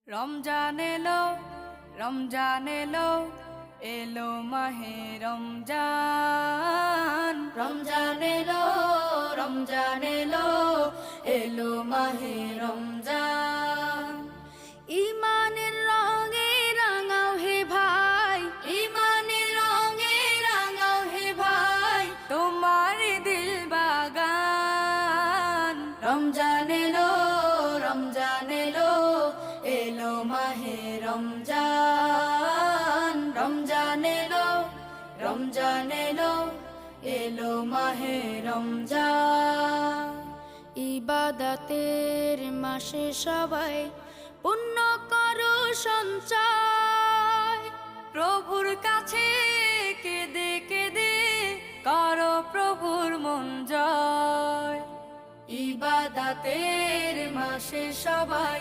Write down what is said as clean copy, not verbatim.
রমজান এলো, রমজান এলো, এলো মাহে রমজান। রমজান এলো, রমজান এলো, এলো মাহে রমজান। ইমানের রঙে রাঙাও হে ভাই, ইমানের রঙে রাঙাও হে ভাই, তোমার দিল বাগান। রমজান এলো, রমজান এলো, এলো মাহে রমজান। রমজান এলো, রমজান এলো, এলো মাহে রমজান। ইবাদতের মাসে সবাই পুণ্য করো সঞ্চয়, প্রভুর কাছে কেঁদে কেঁদে করো প্রভুর মন জয়। ইবাদতের মাসে সবাই